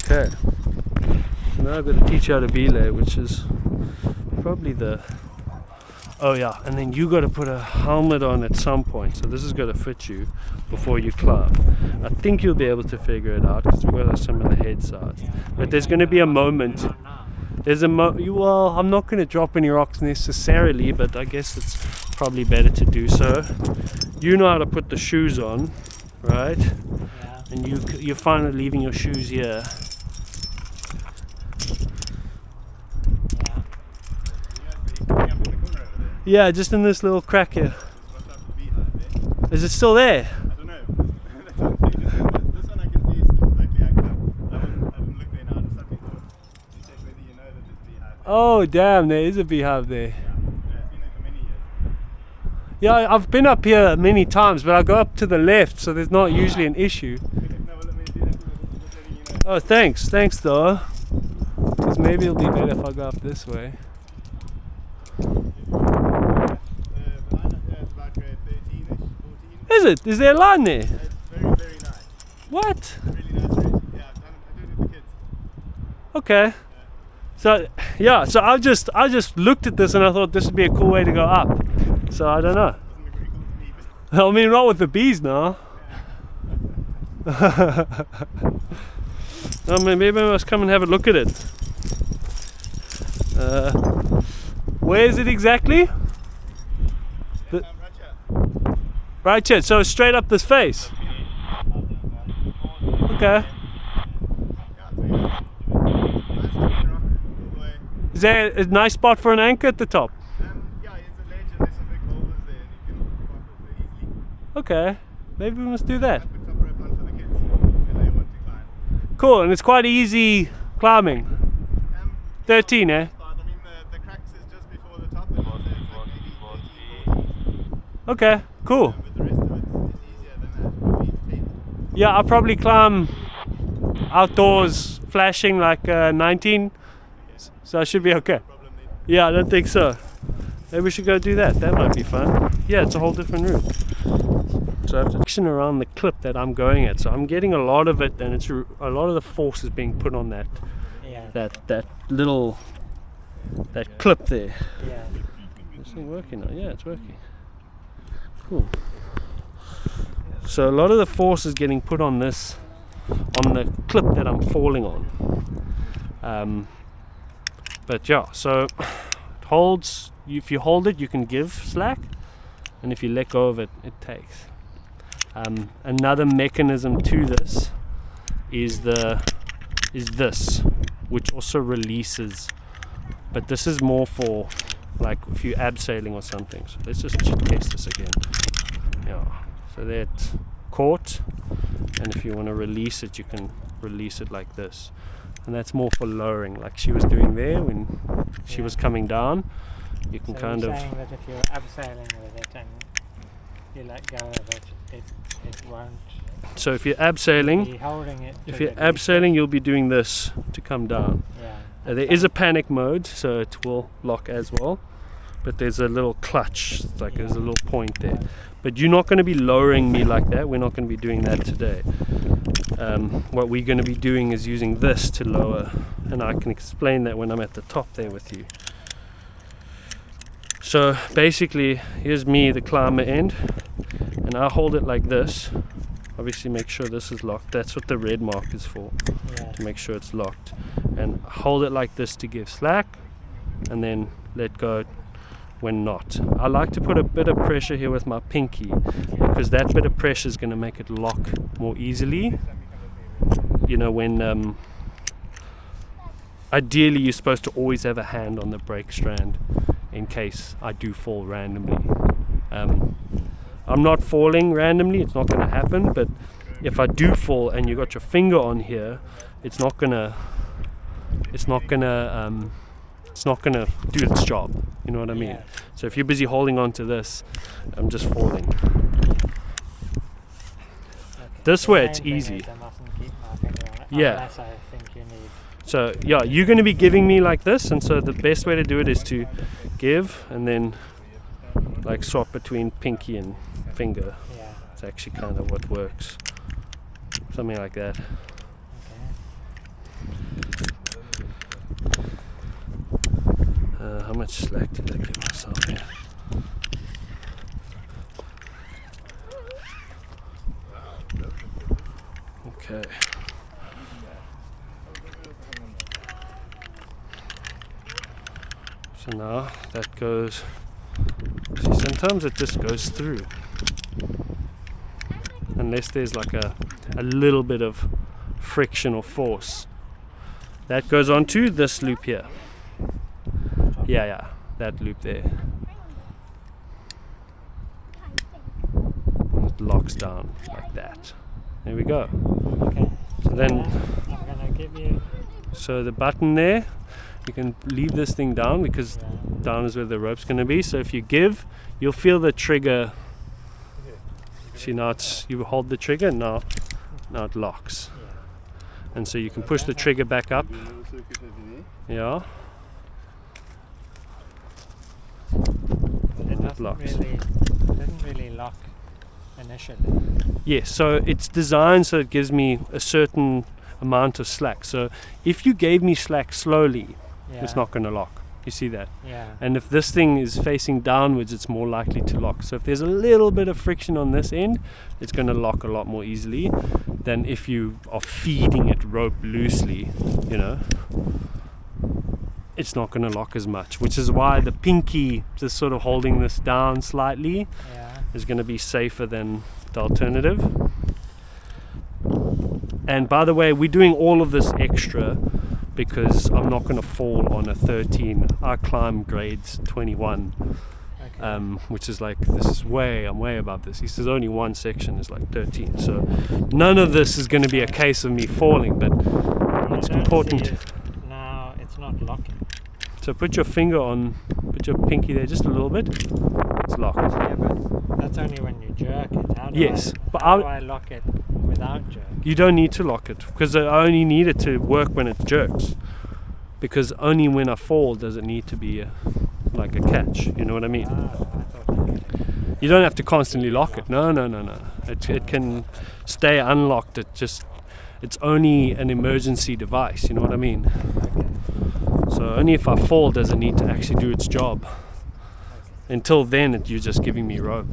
Okay. Now I've got to teach you how to belay, which is probably the... Oh yeah, and then you got to put a helmet on at some point. So this is going to fit you before you climb. I think you'll be able to figure it out because we've got a similar head size. But there's going to be a moment. Well, I'm not going to drop any rocks necessarily, but I guess it's probably better to do so. You know how to put the shoes on, right? Yeah. And you're fine with leaving your shoes here. Yeah, just in this little crack here. Is it still there? I don't know. This one I can see is completely active. I haven't looked there now. I just suddenly thought to check whether you know that it's beehive. Oh damn, there is a beehive there. Yeah, it's been there for many years. Yeah, I've been up here many times, but I go up to the left, so there's not usually an issue. Okay, no, well, let me do that. Just letting you know. Oh, thanks though. Because maybe it'll be better if I go up this way. The line up here is about grade 13-ish, 14. Is it? Is there a line there? It's very, very nice. What? Really nice racing. Yeah, I do it with the kids. Okay. So yeah, so I just looked at this and I thought this would be a cool way to go up. So I don't know. Doesn't look very cool to me, but I mean, not with the bees now. I mean, maybe I must come and have a look at it. Where is it exactly? right here. Right here, so straight up this face. Okay. Yeah, so yeah. Nice looking rock all the way. Is there a nice spot for an anchor at the top? Yeah, it's a ledge and there's some big boulders there and you can park off there easily. Okay, maybe we must do that. I put top rope on for the kids when they want to climb. Cool, and it's quite easy climbing. 13, eh? I mean, the cracks is just before the top, and it's like maybe 13, 14. Okay, cool. But the rest of it is easier than that. Probably 10. Yeah, I'll probably climb outdoors flashing like 19, so I should be okay. Problem then. Yeah, I don't think so. Maybe we should go do that. That might be fun. Yeah, it's a whole different route. So I have to action around the clip that I'm going at. So I'm getting a lot of it, and it's a lot of the force is being put on that clip there. Yeah. It's not working now. Yeah, it's working. Cool. So a lot of the force is getting put on this, on the clip that I'm falling on. But yeah, so it holds. If you hold it, you can give slack, and if you let go of it, it takes. Another mechanism to this is this, which also releases, but this is more for like if you're abseiling or something. So let's just test this again. Yeah, so that's caught, and if you want to release it, you can release it like this, and that's more for lowering, like she was doing there when she was coming down. You can So kind you're of saying that if you're abseiling with it and you let go of it, it won't so if you're abseiling, be holding it. if to you're release abseiling, it. you'll be doing this to come down. Yeah. There is a panic mode, so it will lock as well, but there's a little clutch, it's like there's a little point there. But you're not going to be lowering me like that. We're not going to be doing that today. What we're going to be doing is using this to lower, and I can explain that when I'm at the top there with you. So basically, here's me, the climber end, and I hold it like this. Obviously make sure this is locked. That's what the red mark is for, Yeah. to make sure it's locked. And hold it like this to give slack, and then let go when not. I like to put a bit of pressure here with my pinky, because that bit of pressure is going to make it lock more easily. You know, when ideally you're supposed to always have a hand on the brake strand in case I do fall randomly. I'm not falling randomly, it's not going to happen, but if I do fall and you got your finger on here, it's not gonna do its job, you know what I mean? Yeah. So if you're busy holding on to this, I'm just falling. Okay. This The way main it's thing easy. is I mustn't keep my finger on it, Yeah. unless I think you need. So yeah, you're going to be giving me like this, and so the best way to do it is to give and then like swap between pinky and finger. Yeah. That's actually kind of what works. Something like that. How much slack did I give myself here? Okay. So now that goes, see, sometimes it just goes through. Unless there's like a little bit of friction or force. That goes onto this loop here. Yeah, that loop there. And it locks down like that. There we go. Okay. So then, I'm gonna give you. so the button there, you can leave this thing down because down is where the rope's going to be. So if you give, you'll feel the trigger. See, now it's, you hold the trigger, now it locks. And so you can push the trigger back up. Yeah. But it didn't really lock initially. Yes, so it's designed so it gives me a certain amount of slack. So if you gave me slack slowly, it's not going to lock. You see that? Yeah. And if this thing is facing downwards, it's more likely to lock. So if there's a little bit of friction on this end, it's going to lock a lot more easily than if you are feeding it rope loosely, you know. It's not going to lock as much, which is why the pinky, just sort of holding this down slightly, is going to be safer than the alternative. And by the way, we're doing all of this extra because I'm not going to fall on a 13. I climb grades 21, which is like, I'm way above this. He says only one section is like 13. So none of this is going to be a case of me falling, but it's important. Now it's not locking. So put your finger on, put your pinky there just a little bit. It's locked. Yeah, but that's only when you jerk it. How do I lock it without jerk? You don't need to lock it because I only need it to work when it jerks. Because only when I fall does it need to be like a catch. You know what I mean? You don't have to constantly lock it. No. It can stay unlocked. It's only an emergency device. You know what I mean? So only if I fall does it need to actually do its job. Until then, you're just giving me rope.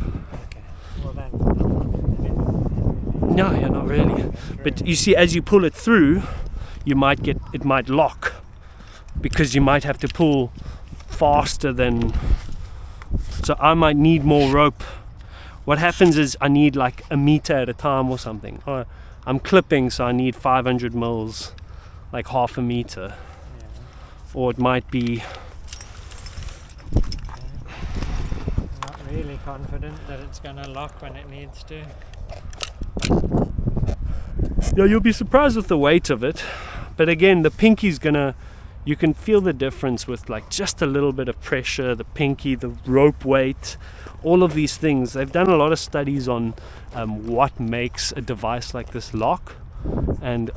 Okay. Well then, no, you're not really. But you see, as you pull it through, it might lock because you might have to pull faster than. So I might need more rope. What happens is I need like a meter at a time or something. I'm clipping, so I need 500 mils, like half a meter. Or it might be. Not really confident that it's going to lock when it needs to. Yeah, you'll be surprised with the weight of it. But again, the pinky's gonna. You can feel the difference with like just a little bit of pressure, the pinky, the rope weight, all of these things. They've done a lot of studies on what makes a device like this lock. And,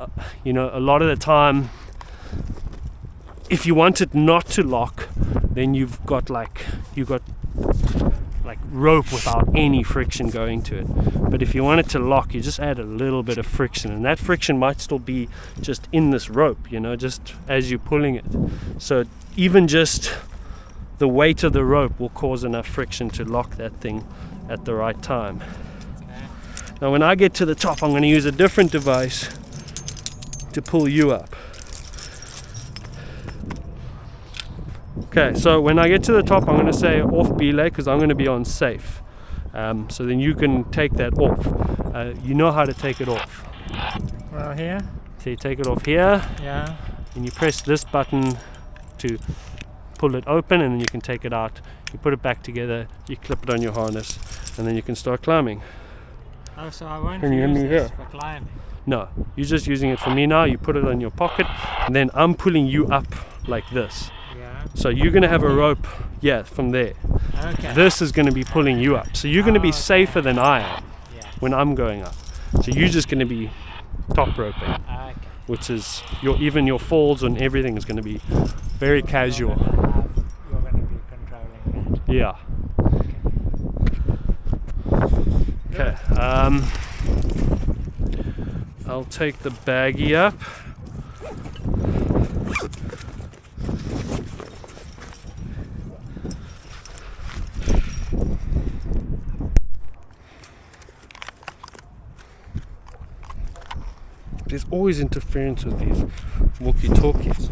a lot of the time, if you want it not to lock, then you've got rope without any friction going to it. But if you want it to lock, you just add a little bit of friction, and that friction might still be just in this rope, just as you're pulling it. So even just the weight of the rope will cause enough friction to lock that thing at the right time. Now when I get to the top, I'm going to use a different device to pull you up. Okay, so when I get to the top, I'm going to say off belay because I'm going to be on safe. So then you can take that off. You know how to take it off. Well, here? So you take it off here. Yeah. And you press this button to pull it open, and then you can take it out. You put it back together, you clip it on your harness, and then you can start climbing. Oh, so I won't Can you hear use me this here? for climbing? No, you're just using it for me now. You put it in your pocket, and then I'm pulling you up like this. Yeah. So you're going to have a rope, from there. Okay. This is going to be pulling you up. So you're going to be safer than I am when I'm going up. So you're just going to be top roping, which is even your falls and everything is going to be very casual. You're going to be controlling that. Yeah. Okay, I'll take the baggie up. There's always interference with these walkie-talkies.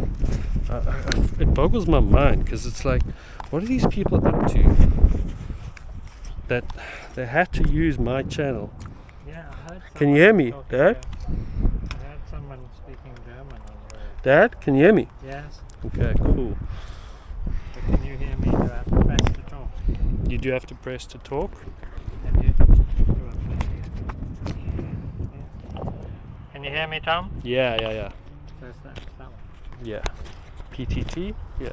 It boggles my mind because it's like, what are these people up to that they have to use my channel? Yeah, I heard Can you hear me, talking Dad? I heard someone speaking German on the road. Dad, can you hear me? Yes, Okay, cool. but can you hear me? Do I have to press to talk? You do have to press to talk. Can you? Do I play here? Yeah. Can you hear me, Tom? Yeah. So it's that one. Yeah. PTT? Yeah.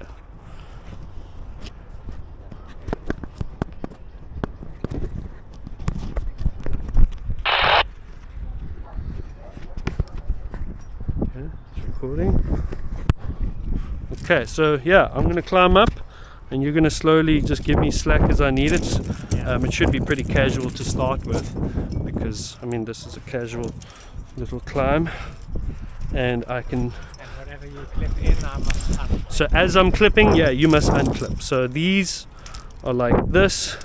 Okay, it's recording. Okay, so yeah, I'm gonna climb up and you're gonna slowly just give me slack as I need it. Yeah. It should be pretty casual to start with because I mean this is a casual little climb and I can. And whatever you clip in, I must unclip. So as I'm clipping, yeah, you must unclip. So these are like this.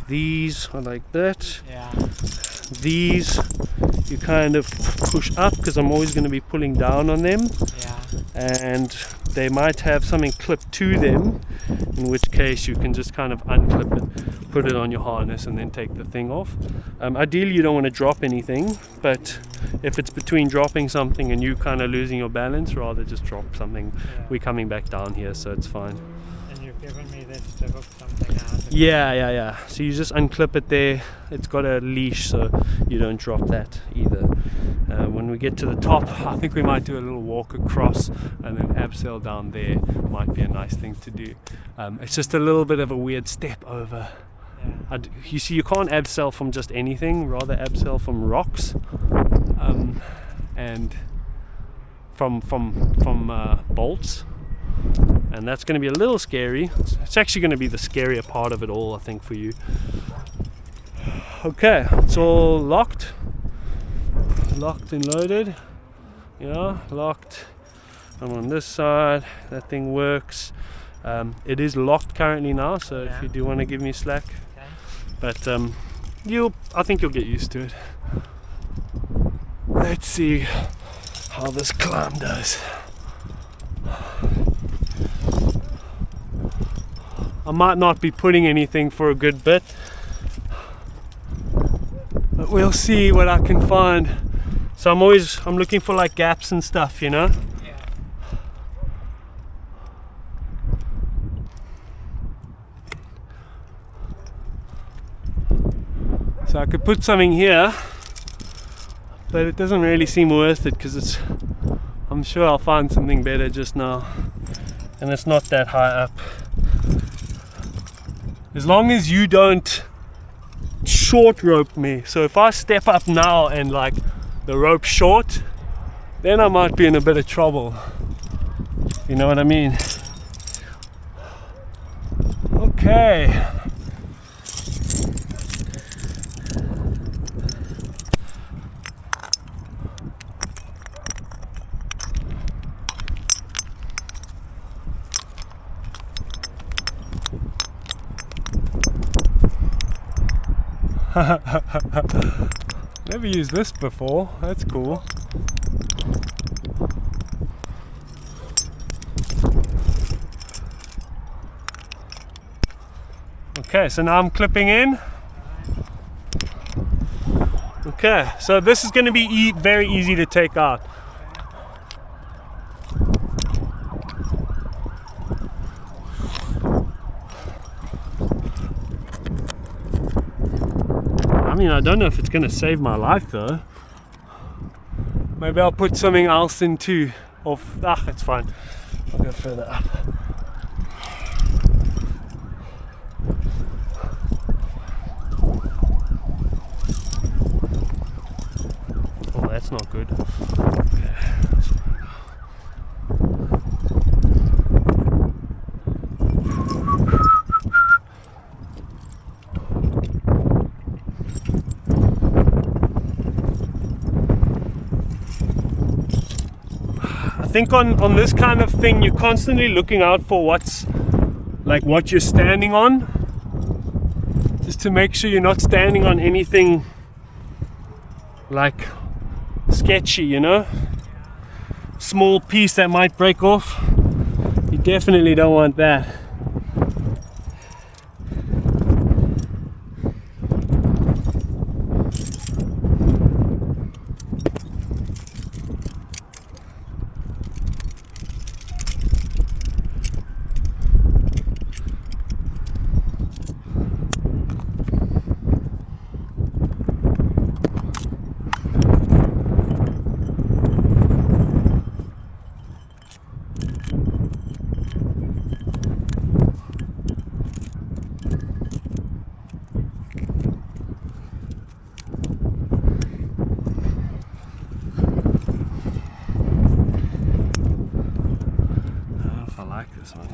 These are like that. Yeah. These you kind of push up because I'm always going to be pulling down on them. Yeah. And they might have something clipped to them, in which case you can just kind of unclip it, put it on your harness and then take the thing off. Ideally you don't want to drop anything, but if it's between dropping something and you kind of losing your balance, rather just drop something. Yeah. We're coming back down here, so it's fine. And you've given me this to hook something out. Yeah. So you just unclip it there. It's got a leash, so you don't drop that either. When we get to the top, I think we might do a little walk across and then abseil down there. Might be a nice thing to do. It's just a little bit of a weird step over. Yeah. You see, you can't abseil from just anything, rather abseil from rocks and from bolts. And that's going to be a little scary. It's actually going to be the scarier part of it all, I think, for you. Okay, it's all locked and loaded. Yeah, locked. I'm on this side. That thing works. It is locked currently now, so if you do want to give me slack, Okay. but I think you'll get used to it. Let's see how this climb does. I might not be putting anything for a good bit, but we'll see what I can find. So I'm looking for like gaps and stuff, you know. Yeah. So I could put something here, but it doesn't really seem worth it because I'm sure I'll find something better just now, and it's not that high up. As long as you don't short rope me. So if I step up now and like the rope's short, then I might be in a bit of trouble. You know what I mean? Okay. Never used this before. That's cool. Okay, so now I'm clipping in. Okay, so this is going to be very easy to take out. I mean, I don't know if it's going to save my life though. Maybe I'll put something else in too. It's fine. I'll go further up. Oh, that's not good. Okay. think on this kind of thing, you're constantly looking out for what's like what you're standing on, just to make sure you're not standing on anything like sketchy, you know, small piece that might break off. You definitely don't want that. This one.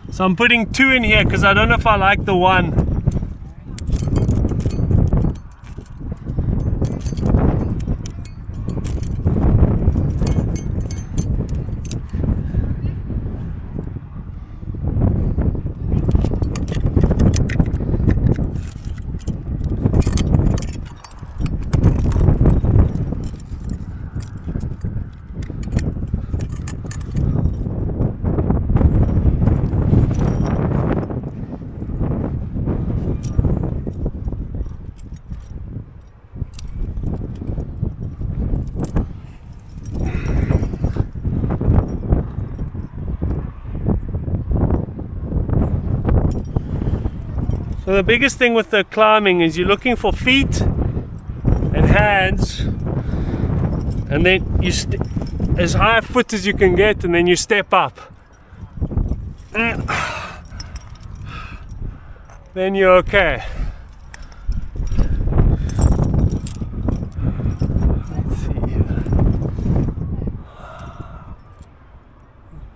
So I'm putting 2 in here because I don't know if I like the one. So the biggest thing with the climbing is you're looking for feet and hands, and then you as high a foot as you can get, and then you step up. Then you're okay. Let's see here.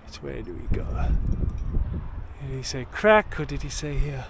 Which way do we go? Did he say crack or did he say here?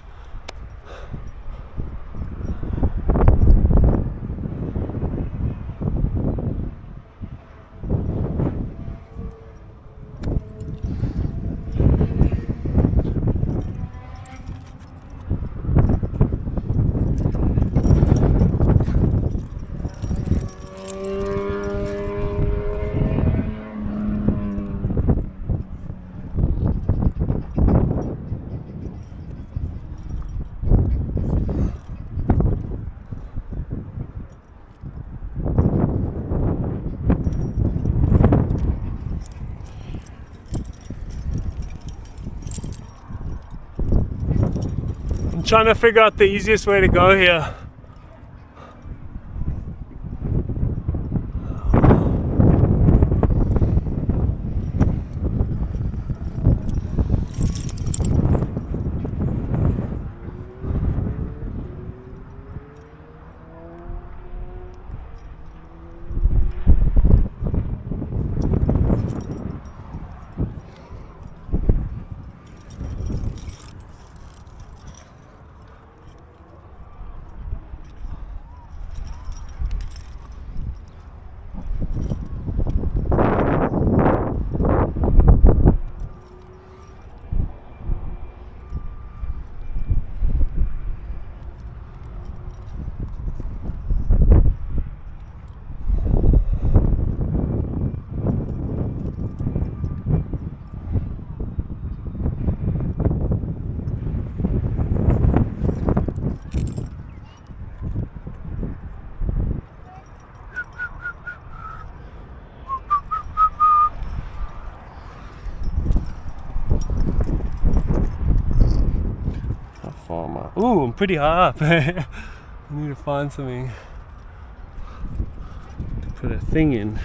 I'm trying to figure out the easiest way to go here. Ooh, I'm pretty high up. I need to find something. put a thing in.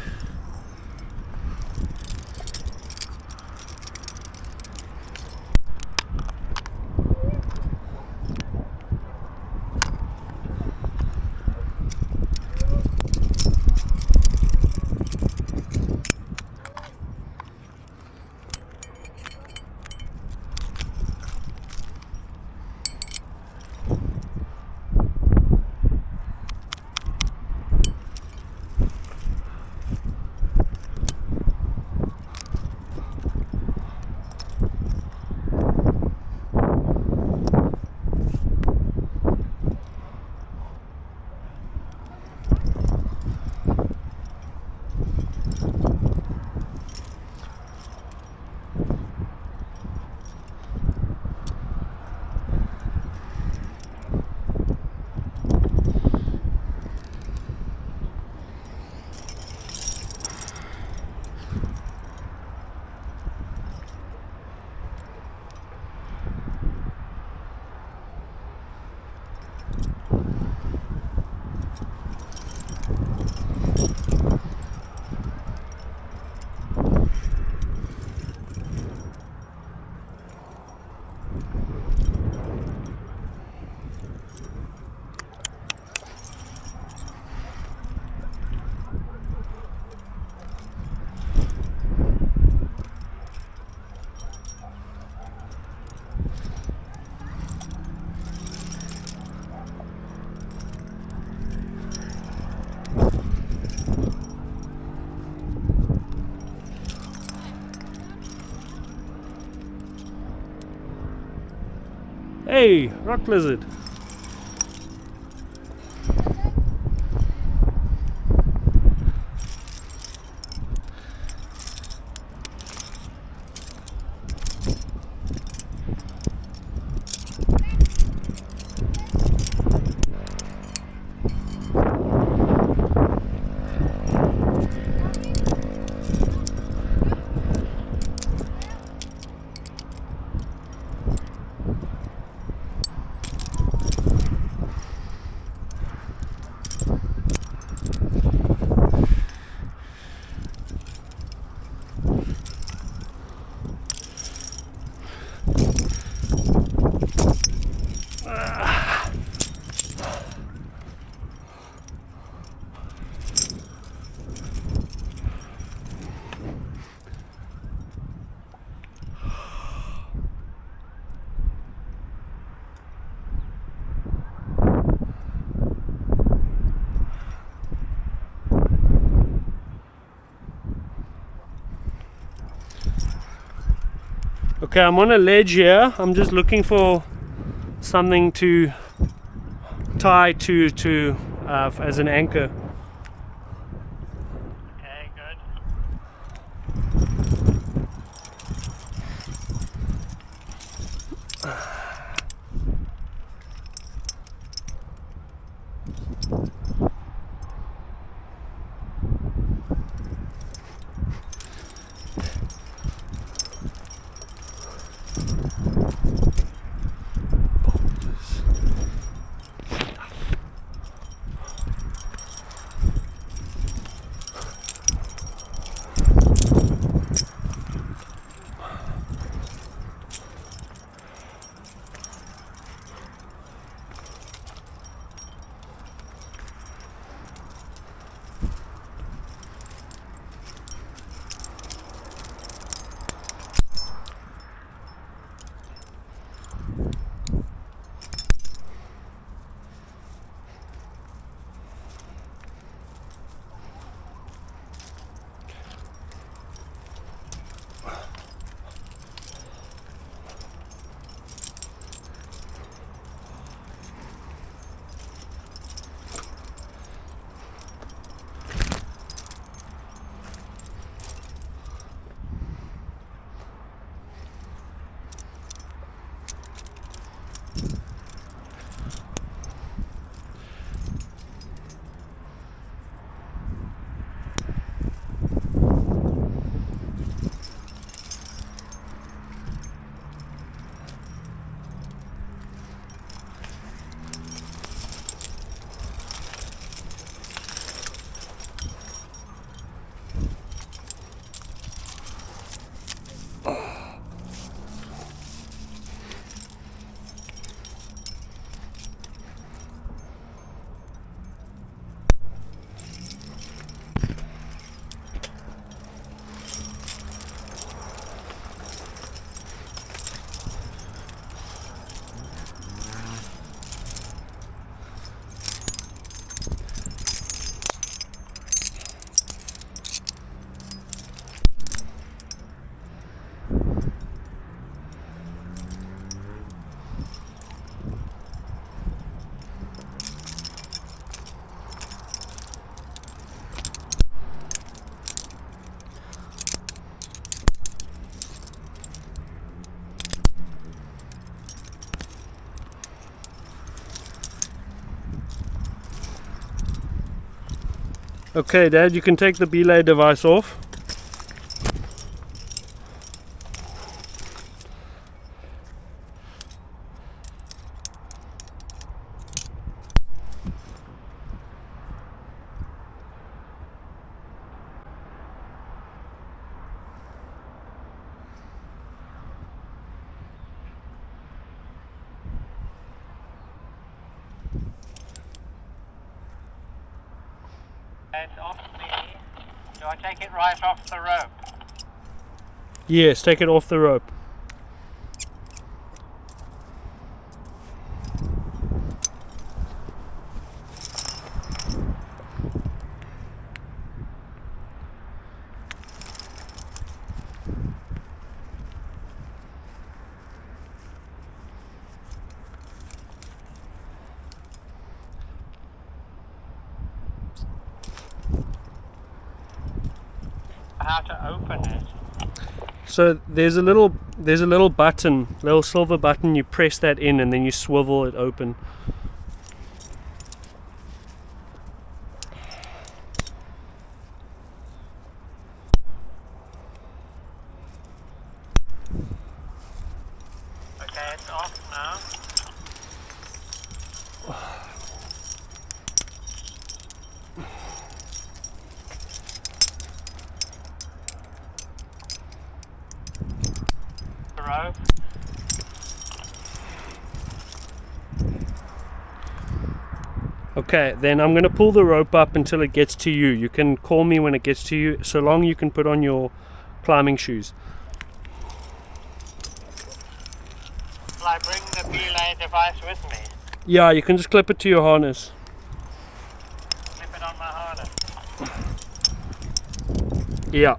Hey, rock lizard. Okay, I'm on a ledge here. I'm just looking for something to tie to as an anchor. Okay, good. Okay, Dad, you can take the belay device off. It's off me. Do I take it right off the rope? Yes, take it off the rope. How to open it? So there's a little button, little silver button. You press that in, and then you swivel it open. Okay, it's off now. The rope. Okay, then I'm going to pull the rope up until it gets to you. You can call me when it gets to you, so long you can put on your climbing shoes. Will I bring the belay device with me? Yeah, you can just clip it to your harness. Clip it on my harness. Yeah.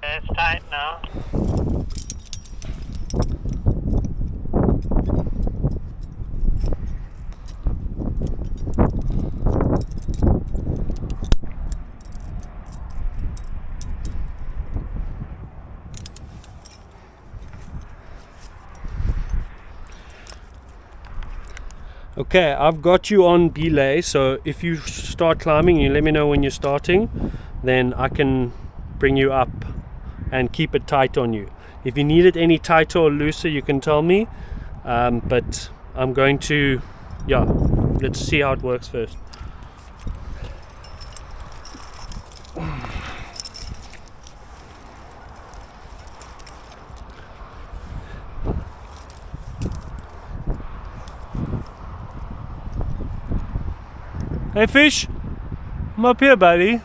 It's tight now. Okay, I've got you on belay, so if you start climbing, you let me know when you're starting, then I can bring you up and keep it tight on you. If you need it any tighter or looser, you can tell me, but I'm going to, yeah, let's see how it works first. Hey fish, I'm up here, buddy.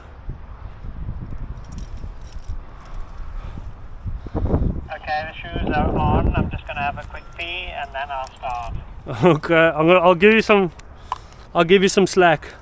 Okay, the shoes are on. I'm just going to have a quick pee and then I'll start. Okay, I'll give you some. I'll give you some slack.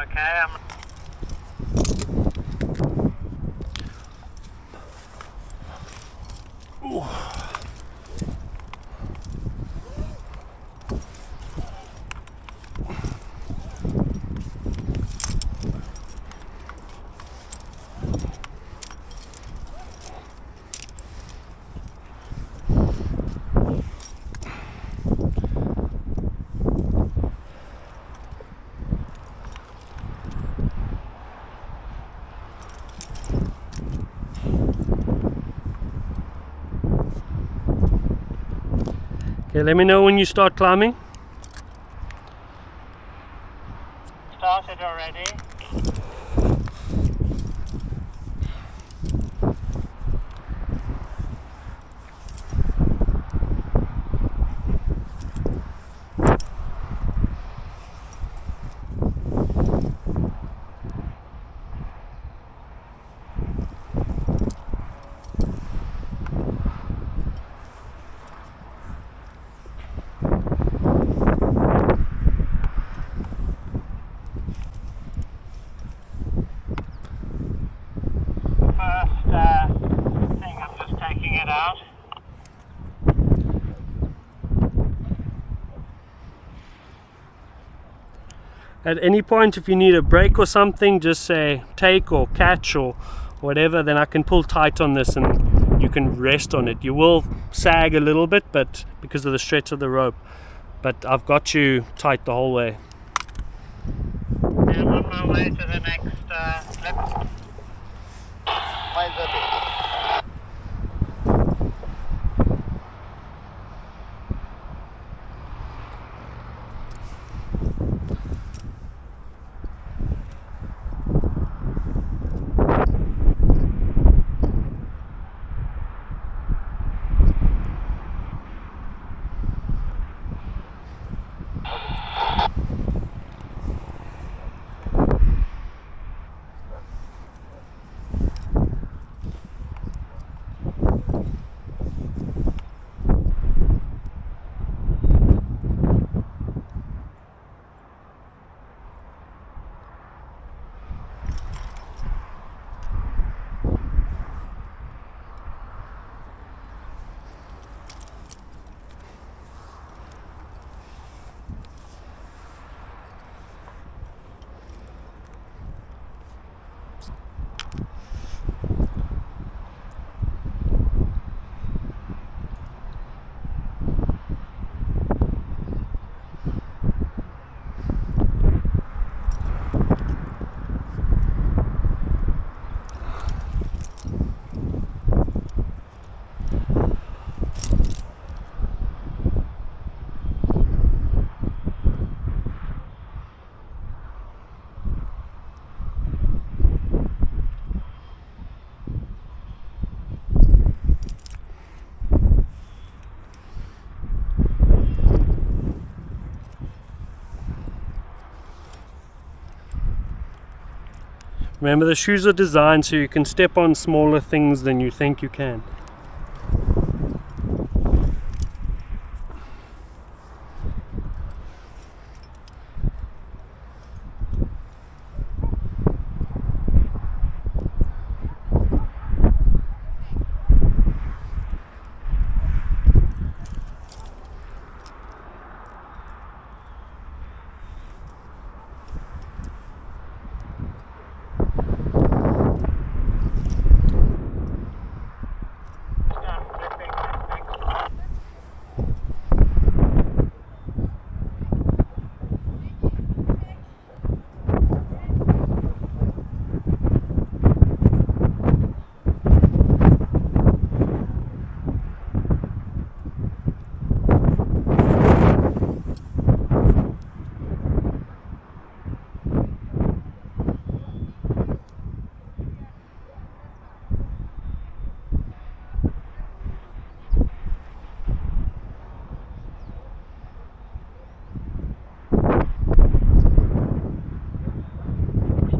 Okay, Okay, let me know when you start climbing. started already. Thing, I'm just taking it out. At any point, if you need a break or something, just say take or catch or whatever, then I can pull tight on this and you can rest on it. You will sag a little bit, but because of the stretch of the rope, but I've got you tight the whole way. I'm on my way to the next clip. Why is that? Remember, the shoes are designed so you can step on smaller things than you think you can.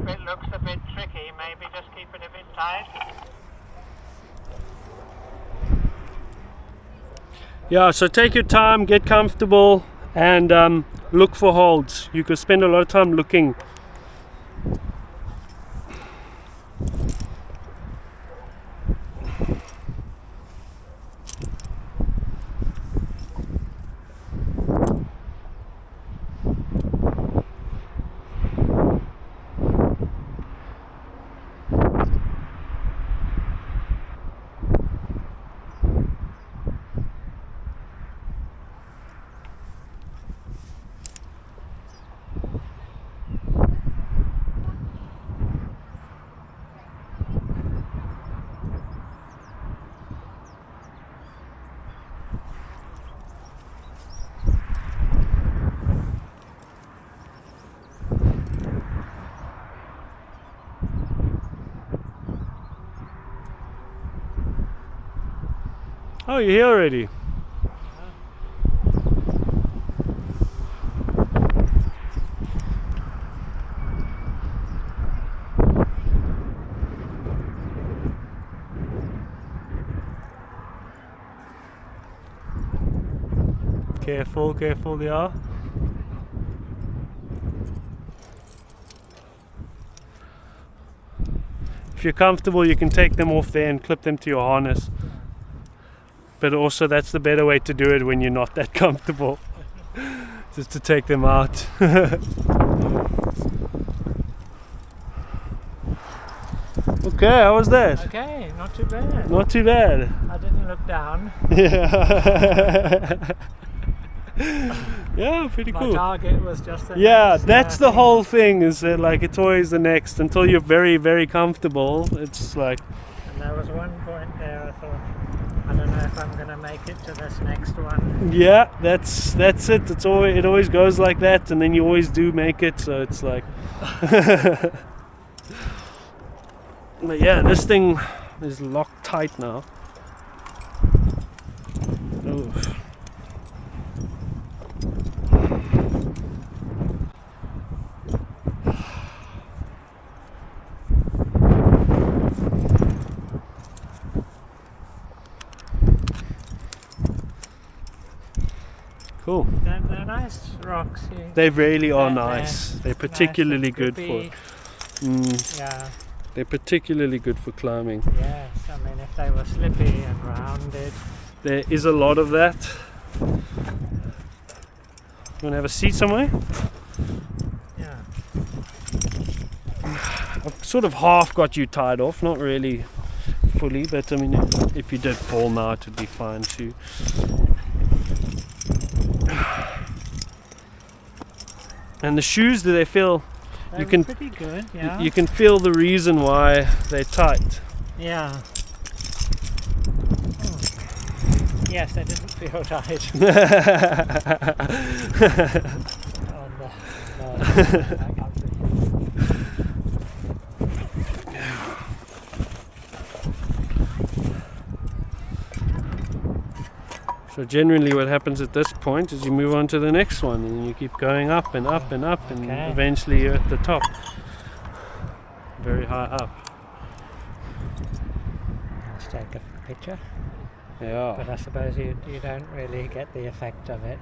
It looks a bit tricky, maybe just keep it a bit tight. Yeah, so take your time, get comfortable, and look for holds. You could spend a lot of time looking Oh, you're here already. Careful, careful they are. If you're comfortable, you can take them off there and clip them to your harness. But also that's the better way to do it when you're not that comfortable. Just to take them out. Okay, how was that? Okay, not too bad. Not too bad. I didn't look down. Yeah. Yeah, pretty My cool. target was just the Yeah, next, that's the thing. whole thing, is that like it's always the next until you're very, very comfortable. It's like, And there was one point there I thought, I don't know if I'm going to make it to this next one. yeah, that's it. It always goes like that, and then you always do make it. So it's like, but yeah, this thing is locked tight now. Oof. Cool. They're nice rocks. They really are They're nice. They're particularly nice good and for. grippy. Yeah, They're particularly good for climbing. yes. I mean, if they were slippy and rounded. There is a lot of that. You want to have a seat somewhere? Yeah. I've sort of half got you tied off, not really fully, but I mean, if you did fall now, it would be fine too. And the shoes, do they feel? They're can- pretty good. Yeah. You can feel the reason why they're tight. Yeah. Oh. Yes, they didn't feel tight. Oh, no. I can't see. So generally what happens at this point is you move on to the next one, and you keep going up and up and up, and Okay. eventually you're at the top. Very high up. Let's take a picture. Yeah. But I suppose you don't really get the effect of it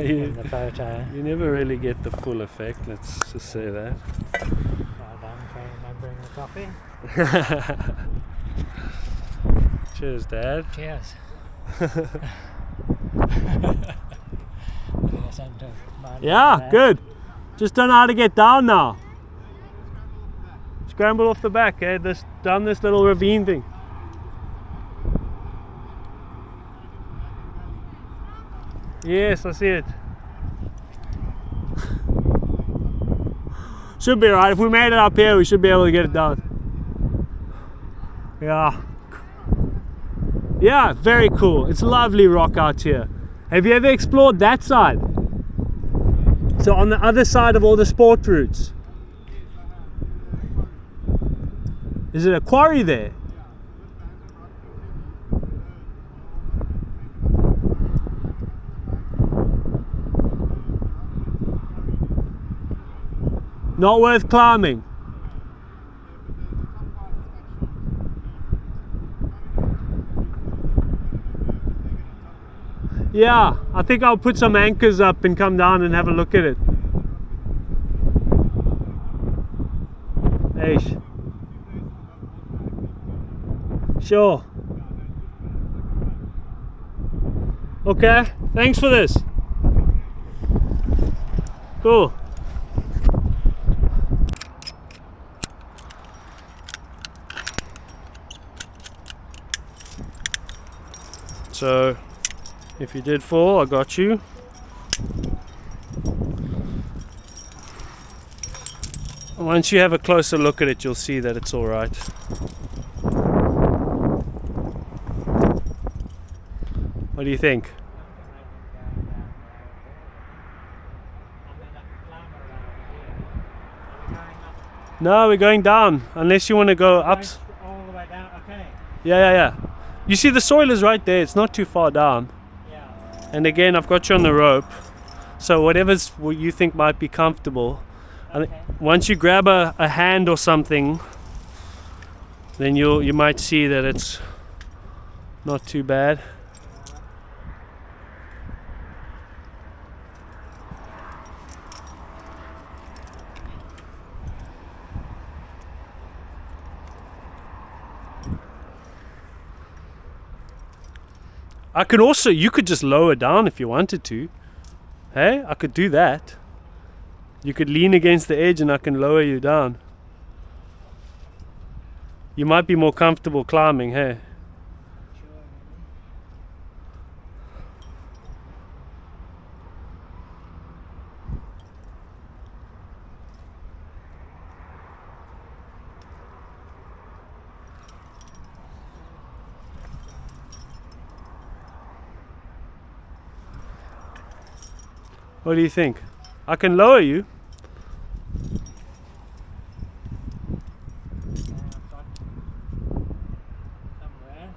you, in the photo. you never really get the full effect, let's just say that. Well done for remembering the coffee. Cheers, Dad. Cheers. Yeah, good. Just don't know how to get down now. Scramble off the back, eh? Down this little ravine thing. Yes, I see it. Should be alright. If we made it up here, we should be able to get it down. Yeah. Yeah, very cool. It's a lovely rock out here. Have you ever explored that side? So on the other side of all the sport routes. Is it a quarry there? Not worth climbing. Yeah, I think I'll put some anchors up and come down and have a look at it. Eish. Sure. Okay, thanks for this. Cool. So, if you did fall, I got you. Once you have a closer look at it, you'll see that it's all right. What do you think? No, we're going down. Unless you want to go up. All the way down. Okay. Yeah. You see the soil is right there, it's not too far down. Yeah. And again, I've got you on the rope, so whatever's what you think might be comfortable. And Okay. once you grab a hand or something, then you might see that it's not too bad. I could also, you could just lower down if you wanted to. Hey, I could do that. You could lean against the edge and I can lower you down. You might be more comfortable climbing, hey? Sure. What do you think? I can lower you. I've got somewhere.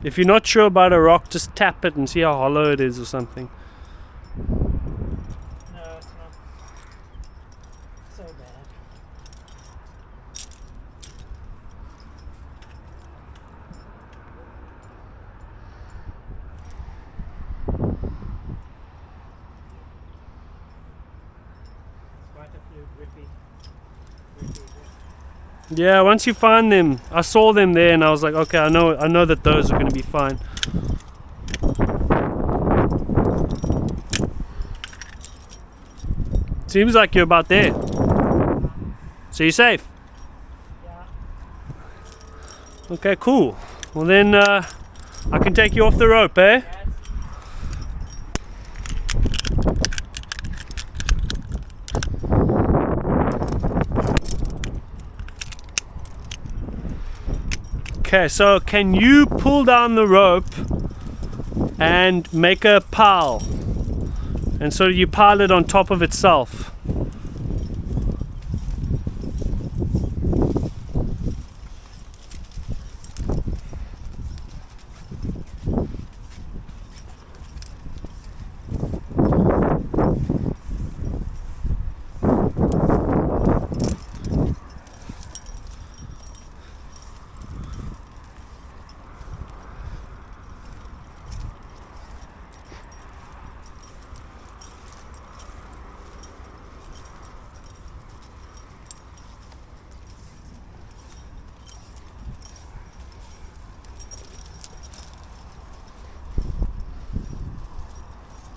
If you're not sure about a rock, just tap it and see how hollow it is or something. No, it's not so bad. Quite a few grippy bits. Yeah, once you find them, I saw them there and I was like, okay, I know that those are going to be fine. Seems like you're about there. So you're safe. Yeah. Okay, cool. Well then, I can take you off the rope, eh? Yes. Okay, so can you pull down the rope and make a pile? And so you pile it on top of itself.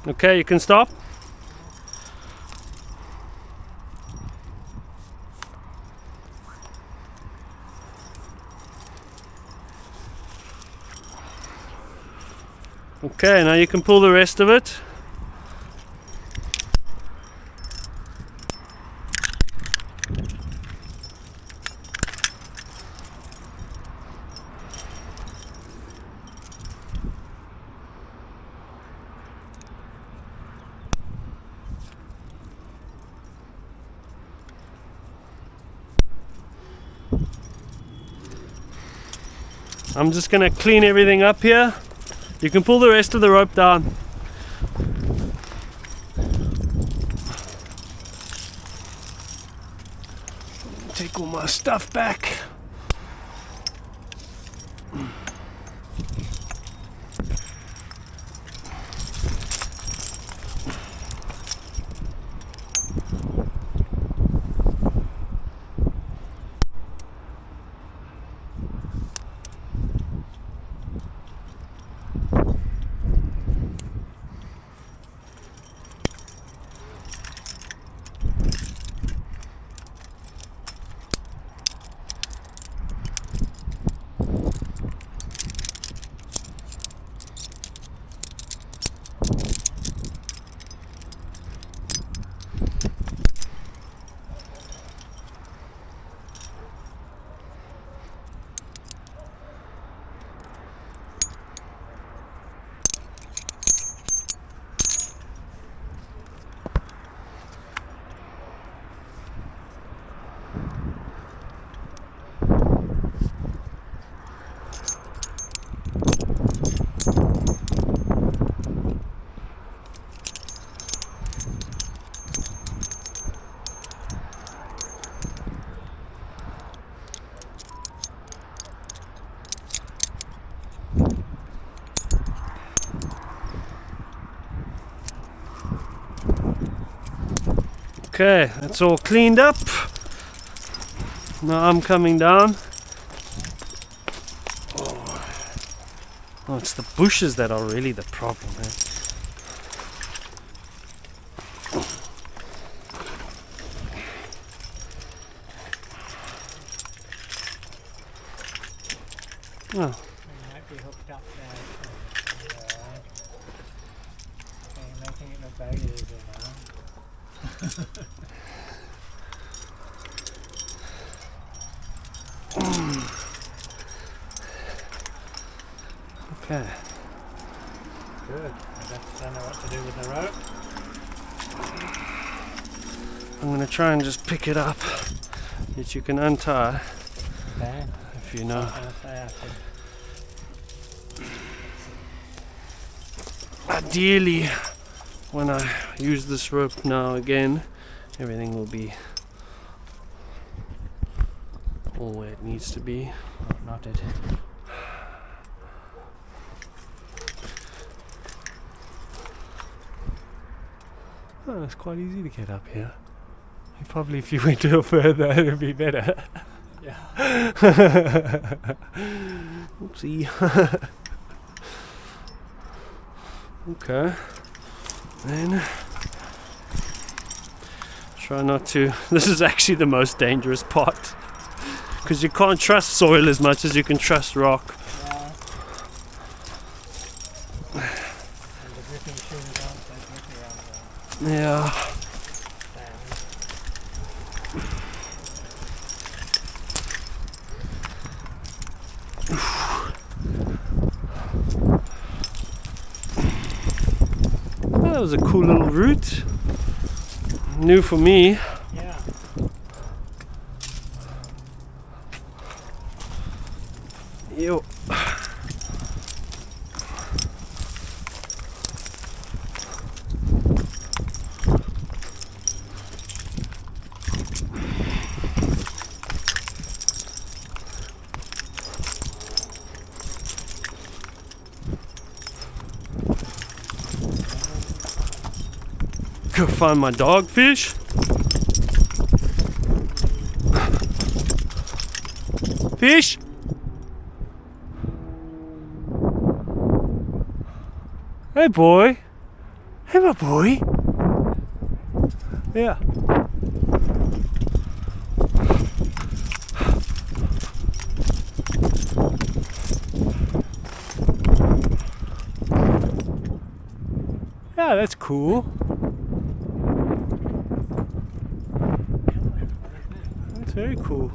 Okay, you can stop. Okay, now you can pull the rest of it. I'm just gonna clean everything up here. You can pull the rest of the rope down. Take all my stuff back. Okay, that's all cleaned up. Now I'm coming down. Oh, it's the bushes that are really the problem, eh? Oh, We might be hooked up now. Okay, making it look very easy now. okay. Good. I don't know what to do with the rope. I'm going to try and just pick it up that you can untie Okay. if you know. Ideally, when I use this rope now again, everything will be all where it needs to be. Not it. Oh, it's quite easy to get up here. Probably if you went a little further, it would be better. Yeah. Oopsie. Okay. Then try not to. This is actually the most dangerous part because you can't trust soil as much as you can trust rock. Yeah. And the gripping shoes aren't so grippy on the Yeah. sand. That was a cool little route. New for me. Yeah. Yo. Go find my dogfish. Fish. Hey boy. Hey my boy. Yeah. Yeah, that's cool. That's very cool.